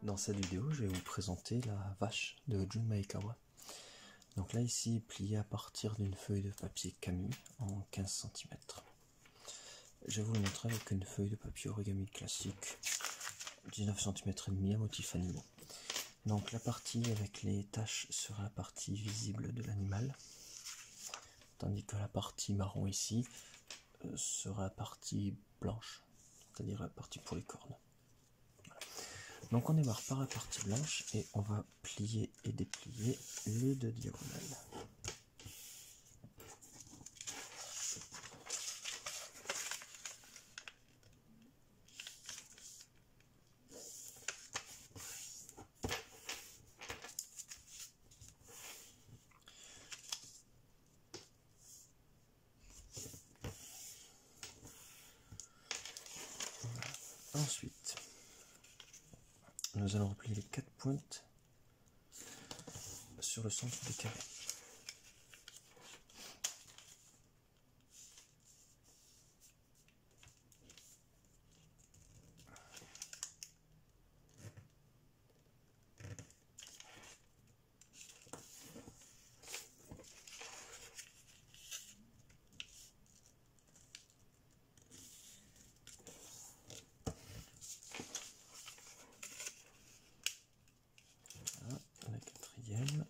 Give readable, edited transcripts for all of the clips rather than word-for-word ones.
Dans cette vidéo, je vais vous présenter la vache de Jun Maekawa. Donc là ici, pliée à partir d'une feuille de papier Kami en 15 cm. Je vais vous le montrer avec une feuille de papier origami classique 19 cm et demi à motifs animaux. Donc la partie avec les taches sera la partie visible de l'animal, tandis que la partie marron ici sera la partie blanche, c'est-à-dire la partie pour les cornes. Donc on démarre par la partie blanche et on va plier et déplier les deux diagonales. Ensuite, nous allons replier les 4 pointes sur le centre du carré. La quatrième.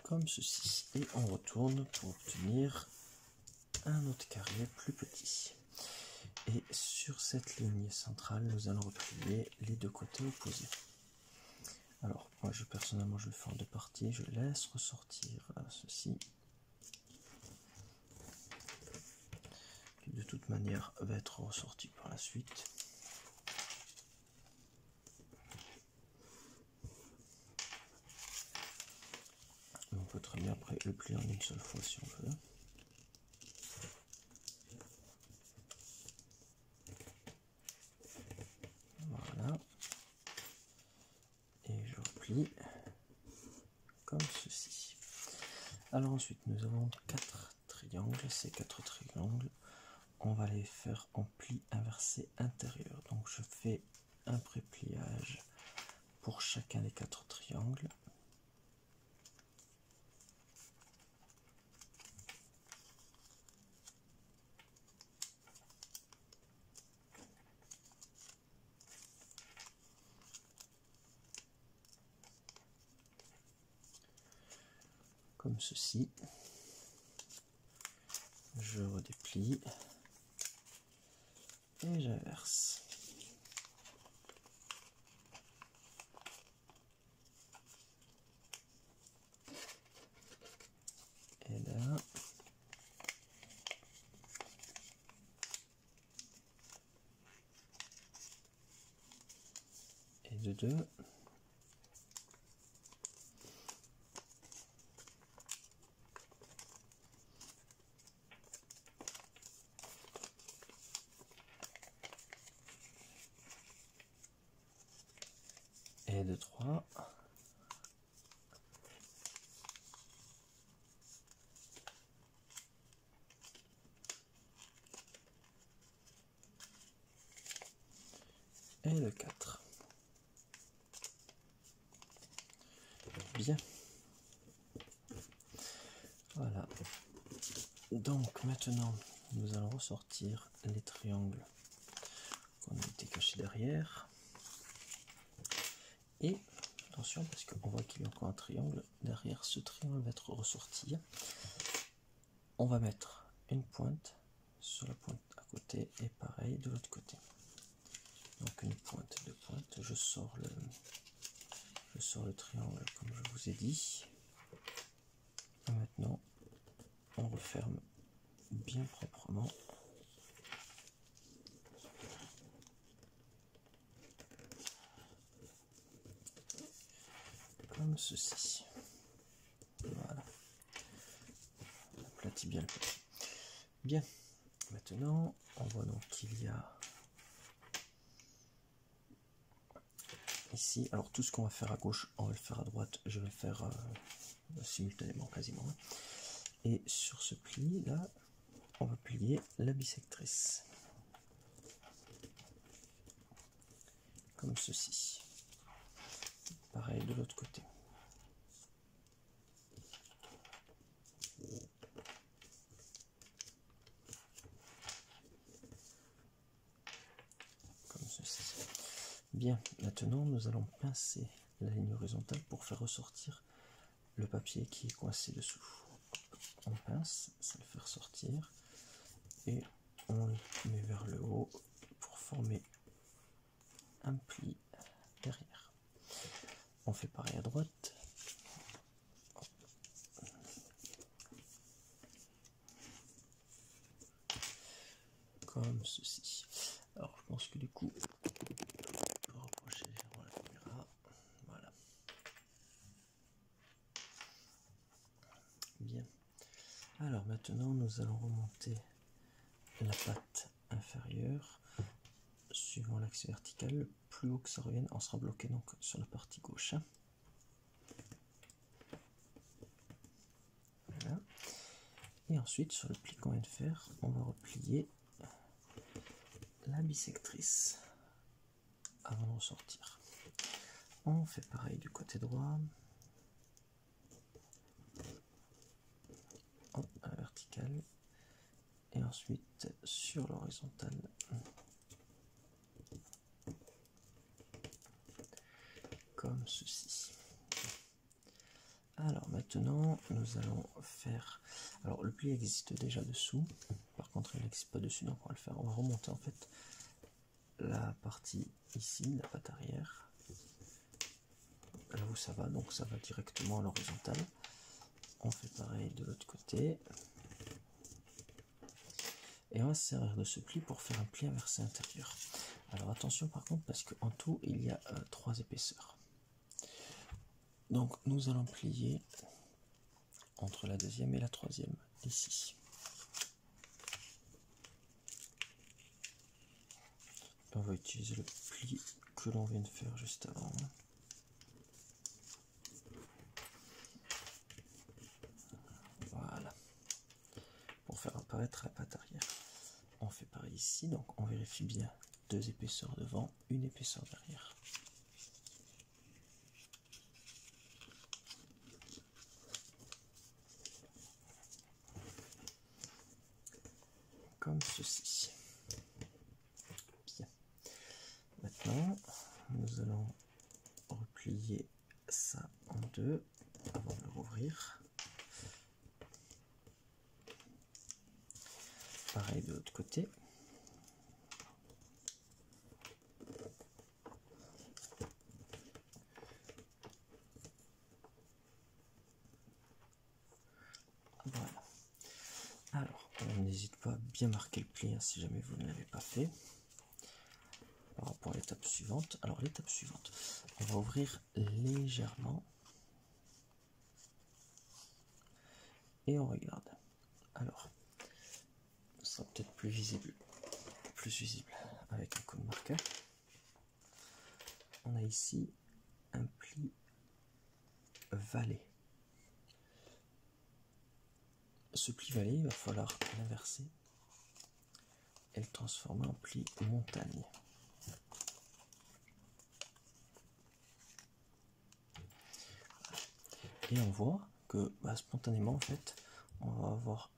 Comme ceci. Et on retourne pour obtenir un autre carré plus petit. Et sur cette ligne centrale, nous allons replier les deux côtés opposés. Alors, moi personnellement je le fais en deux parties, je laisse ressortir ceci. Qui de toute manière va être ressorti par la suite. On peut très bien après le plier en une seule fois si on veut. Voilà. Et je replie comme ceci. Alors ensuite nous avons 4 triangles. Ces 4 triangles, on va les faire en pli inversé intérieur. Donc je fais un prépliage pour chacun des 4 triangles. Comme ceci. Je redéplie et j'inverse. Et là, et de deux. Et de 3. Et de 4. Bien. Voilà. Donc maintenant, nous allons ressortir les triangles qu'on a été cachés derrière. Et attention, parce qu'on voit qu'il y a encore un triangle. Derrière ce triangle va être ressorti. On va mettre une pointe sur la pointe à côté et pareil de l'autre côté. Donc une pointe, deux pointes. Je sors le triangle comme je vous ai dit. Et maintenant, on referme bien proprement. Comme ceci. Voilà. On aplatit bien le papier. Bien. Maintenant, on voit donc qu'il y a ici, alors tout ce qu'on va faire à gauche, on va le faire à droite, je vais le faire simultanément quasiment. Et sur ce pli là, on va plier la bisectrice. Comme ceci. Pareil de l'autre côté. Comme ceci. Bien, maintenant nous allons pincer la ligne horizontale pour faire ressortir le papier qui est coincé dessous. On pince, ça le fait ressortir et on le met vers le haut pour former un pli derrière. On fait pareil à droite. Comme ceci. Alors je pense que du coup, je peux rapprocher légèrement la caméra. Voilà. Bien. Alors maintenant nous allons remonter la patte inférieure suivant l'axe vertical. Le plus haut que ça revienne, on sera bloqué donc sur la partie gauche. Voilà. Et ensuite sur le pli qu'on vient de faire, on va replier la bisectrice avant de ressortir. On fait pareil du côté droit. À la verticale et ensuite sur l'horizontale comme ceci. Alors maintenant nous allons faire, alors le pli existe déjà dessous, par contre il n'existe pas dessus, donc on va le faire, on va remonter en fait la partie ici, la patte arrière, là où ça va, donc ça va directement à l'horizontale. On fait pareil de l'autre côté. Et on va se servir de ce pli pour faire un pli inversé intérieur. Alors attention par contre, parce qu'en tout il y a 3 épaisseurs. Donc nous allons plier entre la deuxième et la troisième, ici. On va utiliser le pli que l'on vient de faire juste avant. Voilà. Pour faire apparaître la patte arrière. On fait pareil ici, donc on vérifie bien 2 épaisseurs devant, 1 épaisseur derrière. Comme ceci. Bien. Maintenant, nous allons replier ça en deux avant de le rouvrir. Pareil de l'autre côté. Voilà. Alors, on n'hésite pas à bien marquer le pli hein, si jamais vous ne l'avez pas fait. Par rapport à l'étape suivante. Alors, l'étape suivante, on va ouvrir légèrement. Et on regarde. Alors, ce sera peut-être plus visible avec un coup de marqueur. On a ici un pli valet. Ce pli valet, il va falloir l'inverser et le transformer en pli montagne. Et on voit que spontanément en fait, on va avoir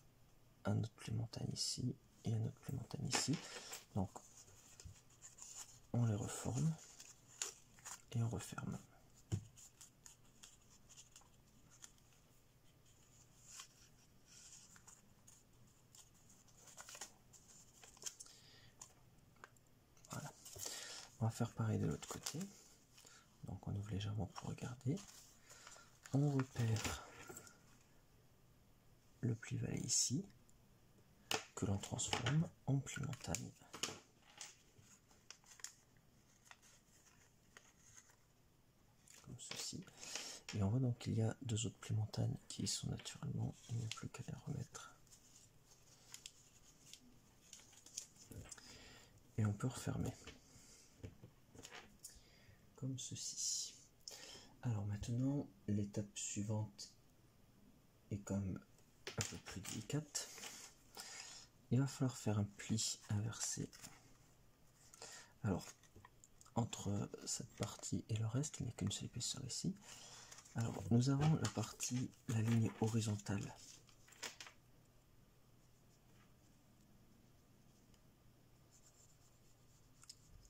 un autre pli montagne ici et un autre pli montagne ici. Donc on les reforme et on referme. Voilà. On va faire pareil de l'autre côté. Donc on ouvre légèrement pour regarder. On repère le pli valet ici, que l'on transforme en pli montagne. Comme ceci. Et on voit donc qu'il y a 2 autres plis montagne qui sont naturellement, il n'y a plus qu'à les remettre. Et on peut refermer. Comme ceci. Alors maintenant, l'étape suivante est comme un peu plus délicate. il va falloir faire un pli inversé. Alors, entre cette partie et le reste, il n'y a qu'une seule épaisseur ici. Alors, nous avons la partie, la ligne horizontale.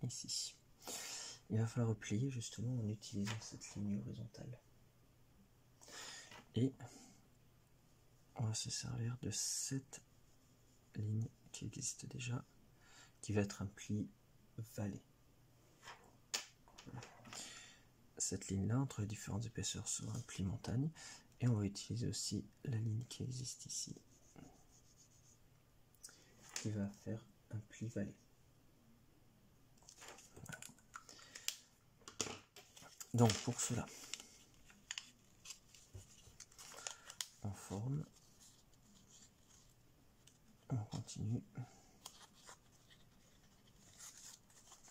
Ici. Il va falloir replier justement en utilisant cette ligne horizontale. Et on va se servir de cette ligne qui existe déjà, qui va être un pli vallée. Cette ligne-là, entre les différentes épaisseurs, sera un pli montagne. Et on va utiliser aussi la ligne qui existe ici, qui va faire un pli vallée. Voilà. Donc pour cela, on forme, on continue,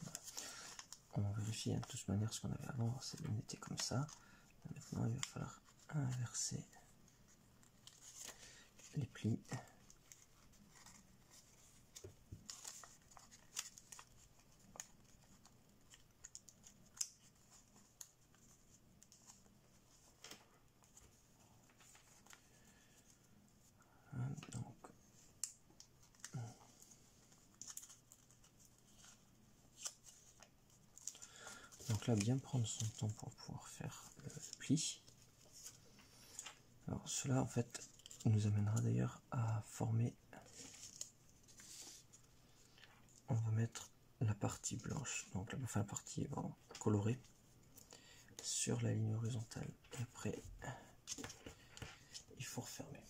voilà. On vérifie de toute manière ce qu'on avait avant, c'est bien était comme ça. Maintenant il va falloir inverser les plis. Donc là, bien prendre son temps pour pouvoir faire le pli. Alors cela en fait nous amènera d'ailleurs à former, on va mettre la partie blanche, donc enfin la partie colorée sur la ligne horizontale, et après il faut refermer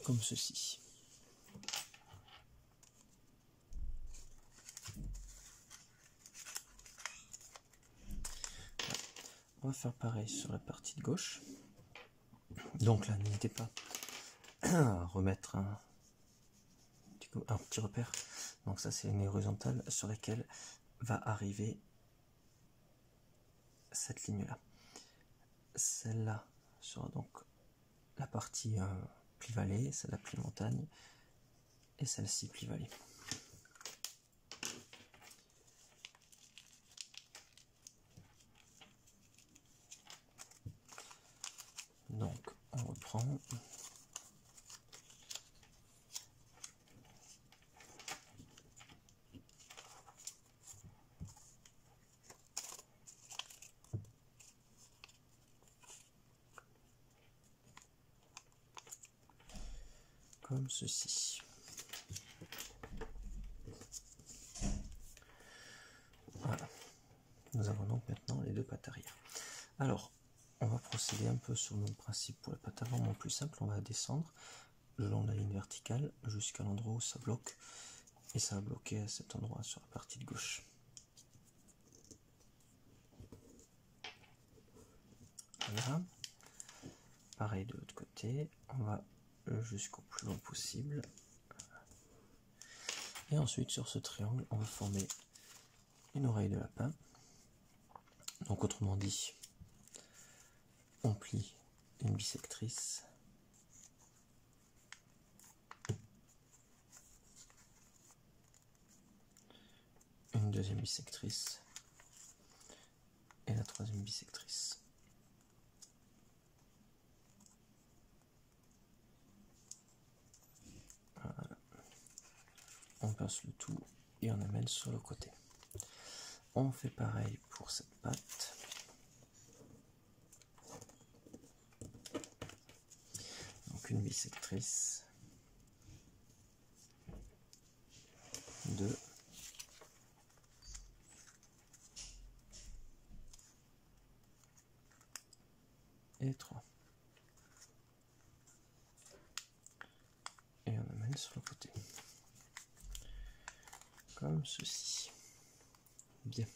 comme ceci. On va faire pareil sur la partie de gauche. Donc là, n'hésitez pas à remettre un petit repère. Donc ça, c'est une horizontale sur laquelle va arriver cette ligne-là. Celle-là sera donc la partie pli vallée, celle-là pli montagne, et celle-ci pli vallée. Donc on reprend. Comme ceci. Voilà. Nous avons donc maintenant les deux pattes arrière. Alors, on va procéder un peu sur le même principe pour la patte avant, mais plus simple, on va descendre le long de la ligne verticale jusqu'à l'endroit où ça bloque, et ça va bloquer à cet endroit sur la partie de gauche. Voilà. Pareil de l'autre côté, on va jusqu'au plus long possible. Et ensuite sur ce triangle, on va former une oreille de lapin. Donc autrement dit, on plie une bisectrice, une deuxième bisectrice et la troisième bisectrice. Voilà. On pince le tout et on amène sur le côté. On fait pareil pour cette patte. Donc une bisectrice, deux, et trois. Et on amène sur le côté. Comme ceci. Bien.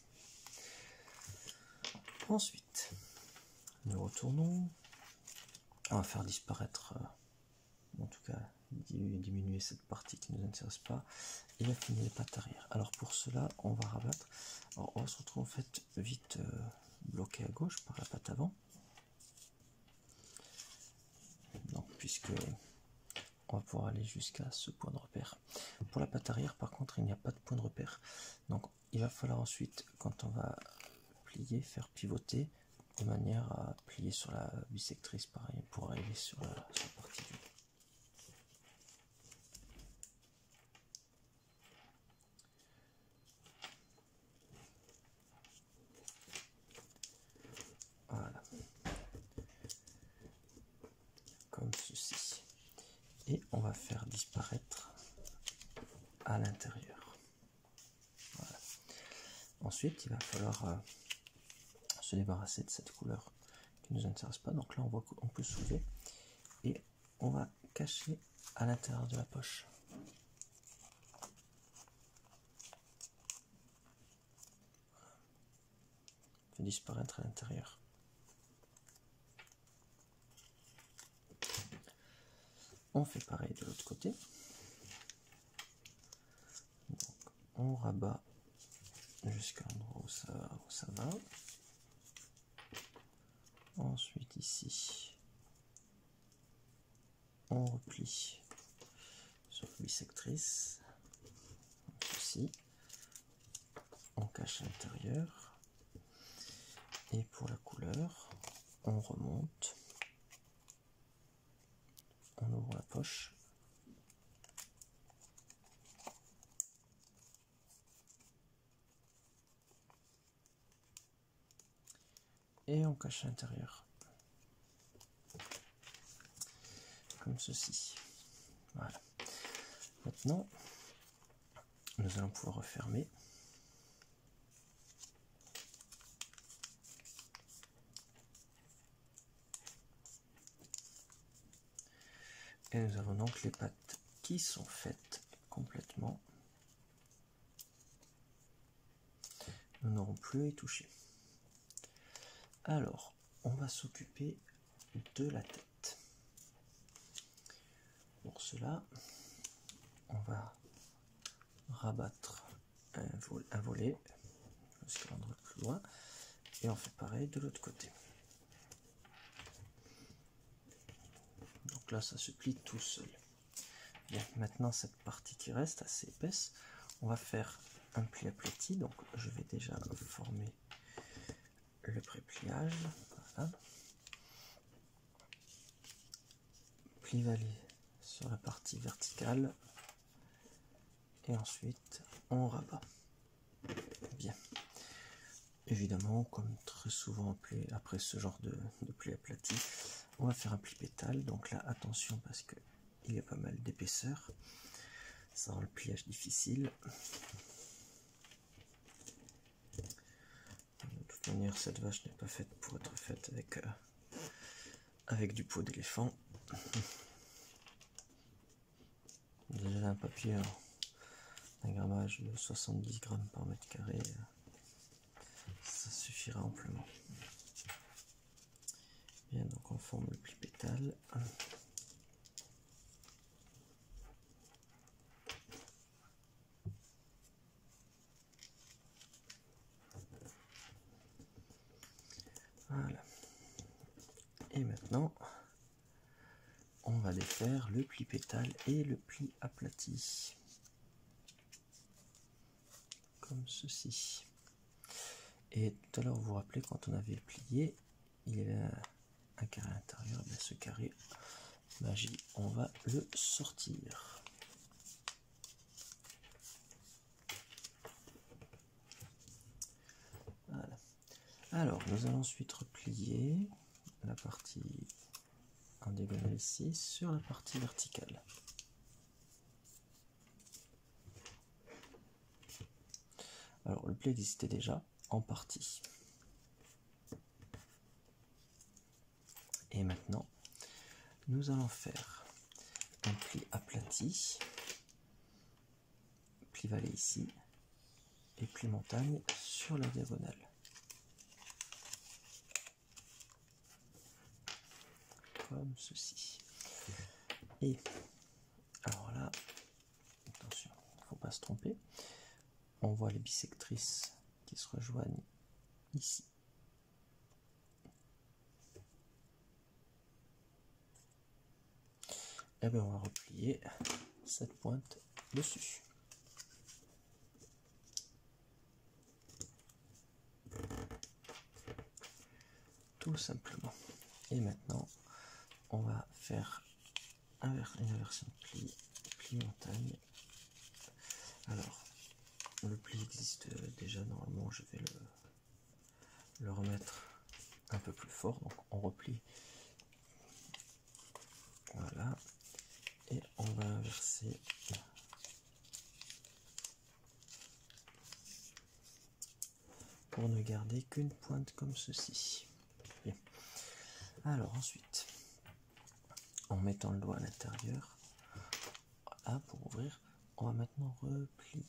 Ensuite, nous retournons. On va faire disparaître, en tout cas diminuer cette partie qui ne nous intéresse pas, et affiner les pattes arrière. Alors pour cela, on va rabattre. Alors on va se retrouver en fait vite bloqué à gauche par la patte avant. Donc pouvoir aller jusqu'à ce point de repère. Pour la patte arrière, par contre, il n'y a pas de point de repère. Donc, il va falloir ensuite, quand on va plier, faire pivoter de manière à plier sur la bisectrice, pareil, pour arriver sur la partie du haut. Voilà. Comme ceci. Et on va faire disparaître à l'intérieur. Voilà. Ensuite, il va falloir se débarrasser de cette couleur qui ne nous intéresse pas. Donc là, on voit qu'on peut soulever et on va cacher à l'intérieur de la poche. On fait disparaître à l'intérieur. On fait pareil de l'autre côté. Donc, on rabat jusqu'à l'endroit où ça va. Ensuite ici, on replie sur la bisectrice, comme ceci. On cache à l'intérieur. Et pour la couleur, on remonte. On ouvre la poche. Et on cache à l'intérieur. Comme ceci. Voilà. Maintenant, nous allons pouvoir refermer. Et nous avons donc les pattes qui sont faites complètement. Nous n'aurons plus à y toucher. Alors, on va s'occuper de la tête. Pour cela, on va rabattre un volet jusqu'à l'endroit plus loin et on fait pareil de l'autre côté. Donc là, ça se plie tout seul. Bien, maintenant cette partie qui reste assez épaisse, on va faire un pli aplati. Donc je vais déjà former le pré-pliage. Voilà. Pli valet sur la partie verticale et ensuite on rabat. Bien. Évidemment, comme très souvent après ce genre de pli aplati, on va faire un pli pétale. Donc là, attention parce que il y a pas mal d'épaisseur. Ça rend le pliage difficile. De toute manière, cette vache n'est pas faite pour être faite avec du pot d'éléphant. Déjà un papier, un grammage de 70 grammes par mètre carré, ça suffira amplement. Bien, donc on forme le pli pétale. Voilà. Et maintenant, on va défaire le pli pétale et le pli aplati. Comme ceci. Et tout à l'heure, vous vous rappelez, quand on avait plié, il y avait un carré à l'intérieur. Et bien ce carré, magie, on va le sortir. Voilà. Alors, nous allons ensuite replier la partie en diagonale ici sur la partie verticale. Alors, le pli existait déjà en partie. Et maintenant, nous allons faire un pli aplati, pli valet ici, et pli montagne sur la diagonale. Comme ceci. Et alors là, attention, il ne faut pas se tromper. On voit les bisectrices qui se rejoignent ici. et bien on va replier cette pointe dessus. Tout simplement. Et maintenant, on va faire une inversion de pli montagne. Alors, le pli existe déjà, normalement je vais le remettre un peu plus fort, donc on replie, voilà, et on va inverser pour ne garder qu'une pointe comme ceci. Bien. Alors ensuite, en mettant le doigt à l'intérieur, voilà, pour ouvrir, on va maintenant replier.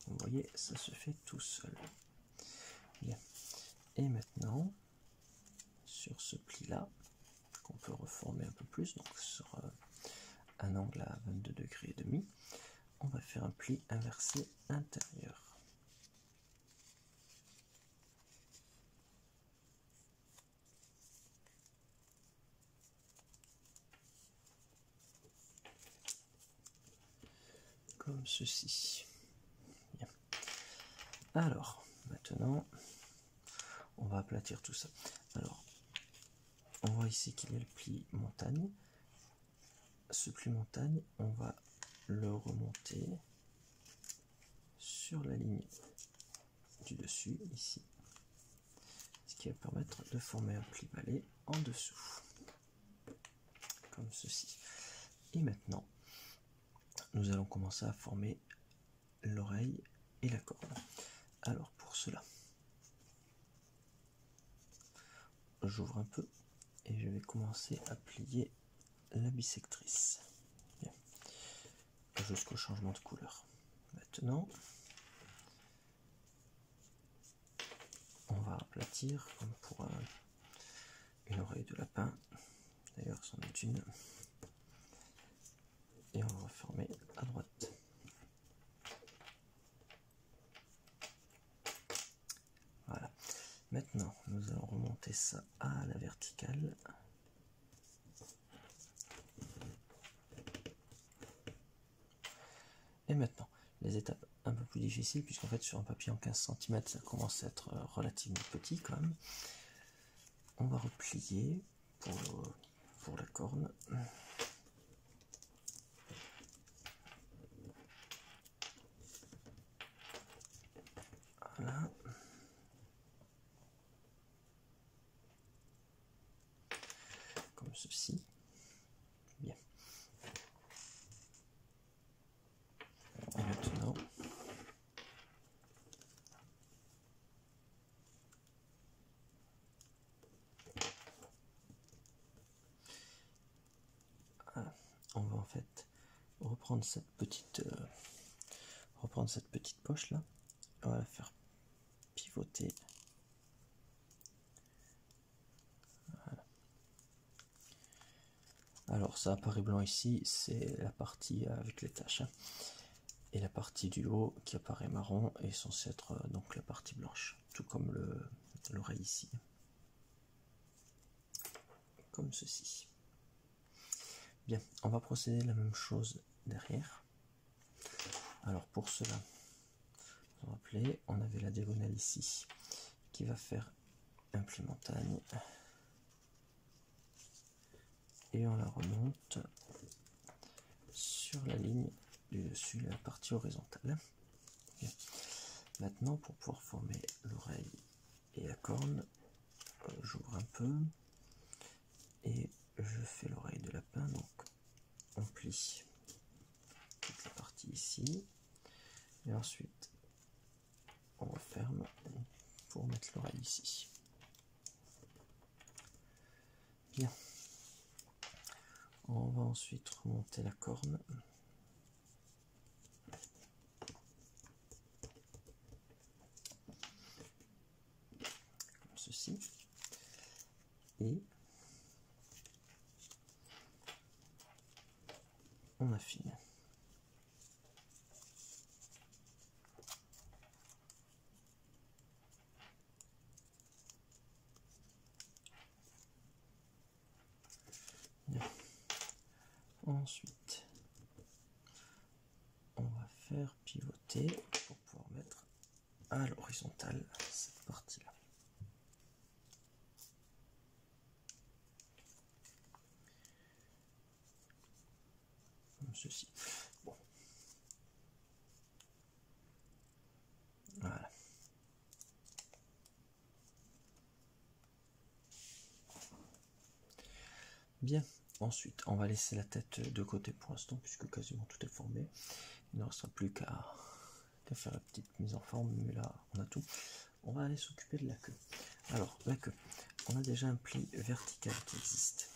Vous voyez, ça se fait tout seul. Bien. Et maintenant, sur ce pli-là, qu'on peut reformer un peu plus, donc sur un angle à 22 degrés et demi, on va faire un pli inversé intérieur. Comme ceci. Bien. Alors, maintenant, on va aplatir tout ça. Alors, on voit ici qu'il y a le pli montagne. Ce pli montagne, on va le remonter sur la ligne du dessus, ici. Ce qui va permettre de former un pli balai en dessous. Comme ceci. Et maintenant, nous allons commencer à former l'oreille et la corne. Alors pour cela, j'ouvre un peu et je vais commencer à plier la bissectrice. Bien. Jusqu'au changement de couleur. Maintenant, on va aplatir comme pour une oreille de lapin. D'ailleurs, c'en est une. Et on va former à droite. Voilà. Maintenant, nous allons remonter ça à la verticale. Et maintenant, les étapes un peu plus difficiles, puisqu'en fait sur un papier en 15 cm, ça commence à être relativement petit quand même. On va replier pour la corne. Voilà. Comme ceci. Bien. Et maintenant, on va en fait reprendre cette petite poche là. On va la faire pivoter. Voilà. Alors ça apparaît blanc ici, c'est la partie avec les taches, hein. Et la partie du haut qui apparaît marron est censée être donc la partie blanche, tout comme l'oreille ici, comme ceci. Bien, on va procéder la même chose derrière. Alors pour cela, vous vous rappelez, on avait la diagonale ici qui va faire un pli montagne et on la remonte sur la ligne du dessus, la partie horizontale. Bien. Maintenant, pour pouvoir former l'oreille et la corne, j'ouvre un peu et je fais l'oreille de lapin, donc on plie toute la partie ici et ensuite on referme pour mettre l'oreille ici. Bien, on va ensuite remonter la corne comme ceci et on affine. Bien. Ensuite, on va faire pivoter pour pouvoir mettre à l'horizontale cette partie-là. Comme ceci. Bon. Voilà. Bien. Ensuite, on va laisser la tête de côté pour l'instant, puisque quasiment tout est formé. Il ne restera plus qu'à faire la petite mise en forme, mais là, on a tout. On va aller s'occuper de la queue. Alors, la queue, on a déjà un pli vertical qui existe.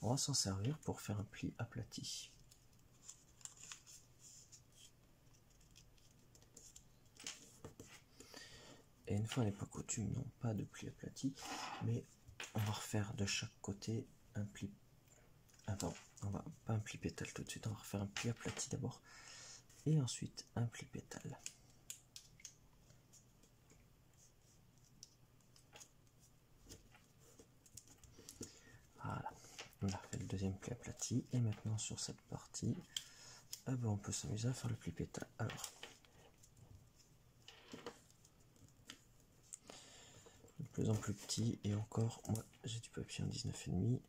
On va s'en servir pour faire un pli aplati. Et une fois n'est pas coutume, non pas de pli aplati, mais on va refaire de chaque côté un pli. Attends, on va pas un pli pétale tout de suite, on va refaire un pli aplati d'abord, et ensuite un pli pétale. Voilà, on a fait le deuxième pli aplati, et maintenant sur cette partie, on peut s'amuser à faire le pli pétale. Alors, de plus en plus petit, et encore, moi j'ai du papier en 19,5.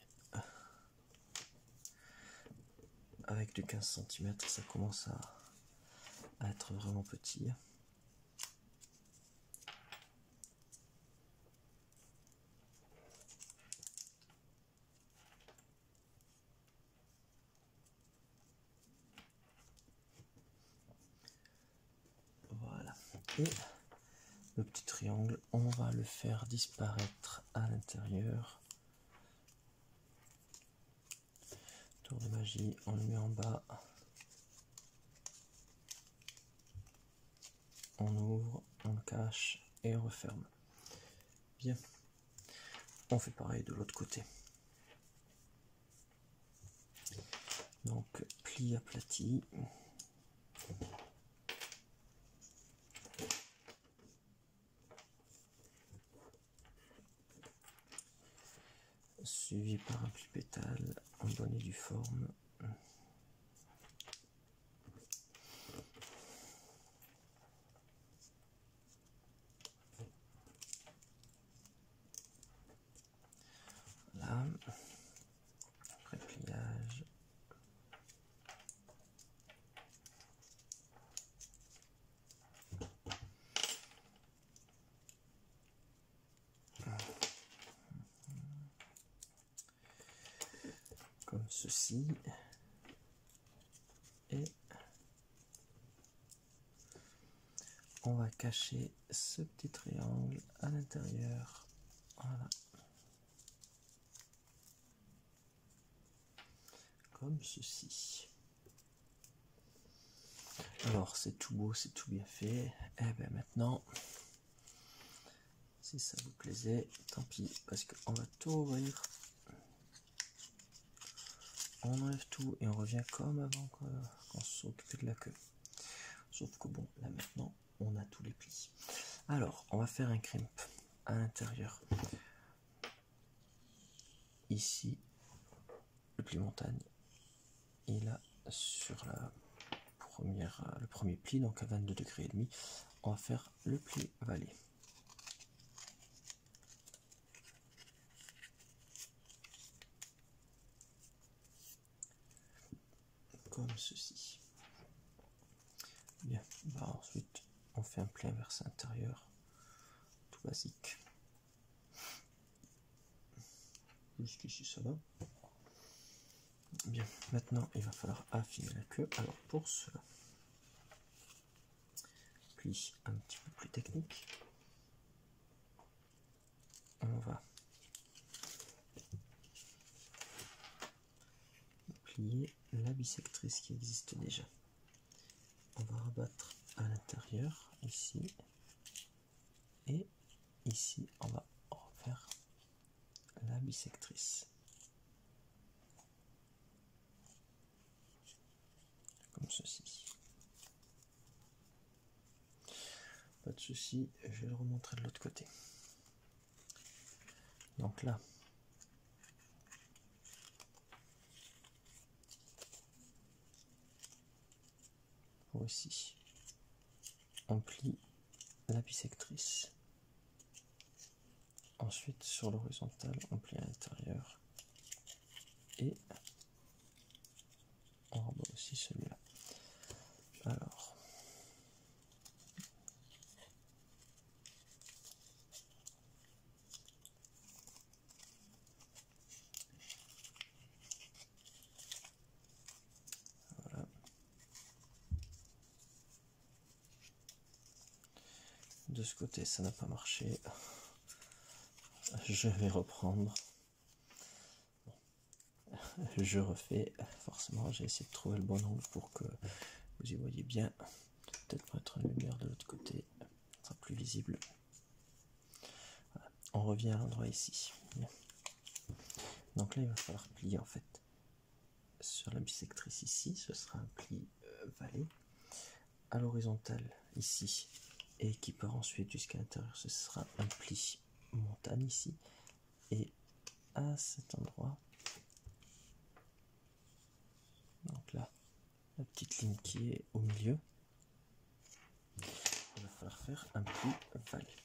Avec du 15 cm, ça commence à être vraiment petit. Voilà. Et le petit triangle, on va le faire disparaître à l'intérieur. Tour de magie, on le met en bas. On ouvre, on le cache et on referme. Bien. On fait pareil de l'autre côté. Donc, pli aplati. Suivi par un pli pétale en bonne et due forme. Voilà. Après pliage. Comme ceci. Et on va cacher ce petit triangle à l'intérieur. Voilà. Comme ceci. Alors c'est tout beau, c'est tout bien fait. Et bien maintenant, si ça vous plaisait, tant pis, parce qu'on va tout ouvrir. On enlève tout et on revient comme avant qu'on s'occupait de la queue. Sauf que bon, là maintenant, on a tous les plis. Alors, on va faire un crimp à l'intérieur. Ici, le pli montagne. Et là, sur le premier pli, donc à 22,5 degrés, on va faire le pli vallée. Comme ceci. Bien, ensuite on fait un pli inversé intérieur, tout basique. Jusqu'ici ça va. Bien, maintenant il va falloir affiner la queue. Alors pour cela, pli un petit peu plus technique. On va plier la bisectrice qui existe déjà. On va rabattre à l'intérieur, ici, et ici, on va refaire la bisectrice. Comme ceci. Pas de souci, je vais le remontrer de l'autre côté. Donc là, pour ici. On plie la bisectrice. Ensuite, sur l'horizontale, on plie à l'intérieur. Et on rebat aussi celui-là. Alors, voilà. De ce côté, ça n'a pas marché. Je vais reprendre. Bon. Je refais. Forcément, j'ai essayé de trouver le bon angle pour que vous y voyez bien. Peut-être mettre une lumière de l'autre côté, ce sera plus visible. Voilà. On revient à l'endroit ici. Bien. Donc là, il va falloir plier en fait sur la bisectrice ici. Ce sera un pli vallée. À l'horizontale ici, et qui part ensuite jusqu'à l'intérieur, ce sera un pli montagne ici. Et à cet endroit, donc là, la petite ligne qui est au milieu, il va falloir faire un pli vallée.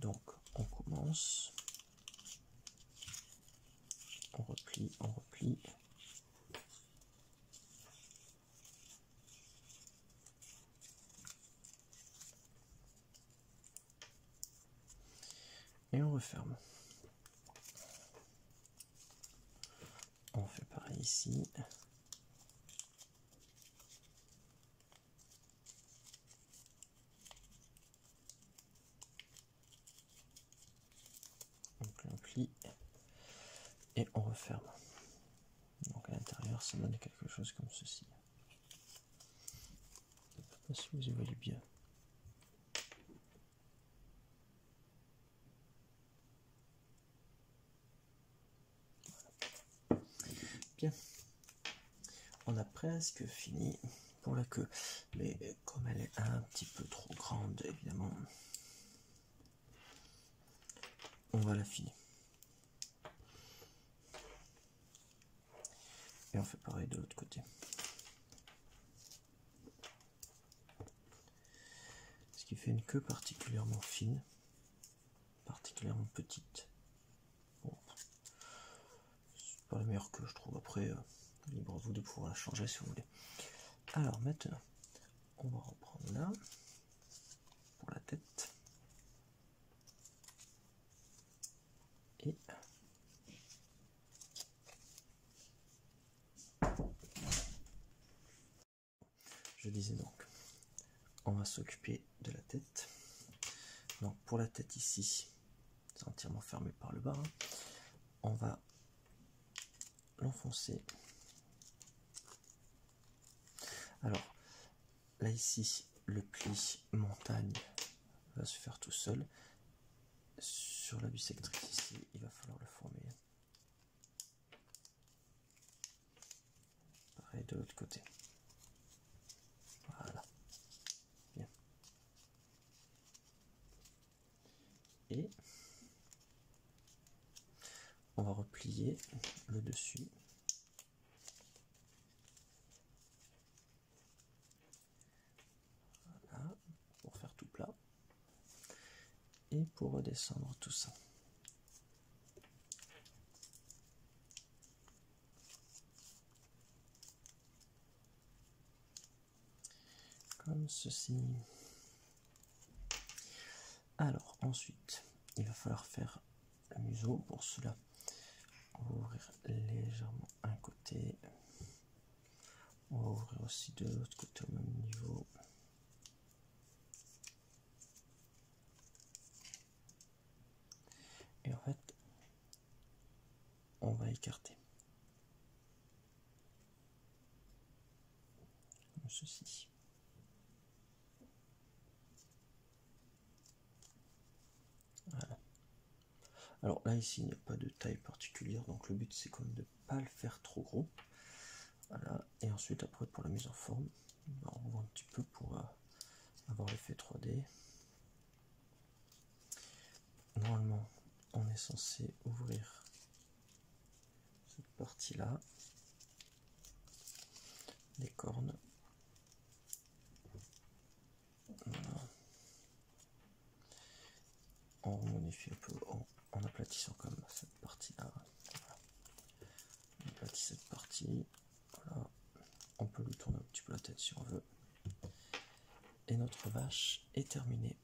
Donc on commence, on replie, on replie. Et on referme. On fait pareil ici. On plie et on referme. Donc à l'intérieur, ça donne quelque chose comme ceci. Je ne sais pas si vous y voyez bien. Bien, on a presque fini pour la queue, mais comme elle est un petit peu trop grande, évidemment, on va l'affiner. Et on fait pareil de l'autre côté. Ce qui fait une queue particulièrement fine, particulièrement petite. Bon, c'est pas la meilleure queue, je trouve. Après, libre à vous de pouvoir la changer si vous voulez. Alors maintenant, on va reprendre là pour la tête. Et je disais donc, on va s'occuper de la tête. Donc pour la tête ici, c'est entièrement fermé par le bas. Hein. On va l'enfoncer. Alors là ici, le pli montagne va se faire tout seul. Sur la bisectrice ici, il va falloir le former. Pareil de l'autre côté. Voilà. Bien. Et on va replier le dessus. Voilà, pour faire tout plat. Et pour redescendre tout ça. Comme ceci. Alors ensuite, il va falloir faire le museau. Pour cela, on va ouvrir légèrement un côté. On va ouvrir aussi de l'autre côté au même niveau. Et en fait, on va écarter. Comme ceci. Voilà. Alors là ici il n'y a pas de taille particulière, donc le but c'est quand même de ne pas le faire trop gros. Voilà. Et ensuite après pour la mise en forme, on voit un petit peu pour avoir l'effet 3D. Normalement on est censé ouvrir cette partie là, des cornes, on modifie un peu en aplatissant comme cette partie-là. Voilà. On aplatit cette partie. Voilà. On peut lui tourner un petit peu la tête si on veut. Et notre vache est terminée.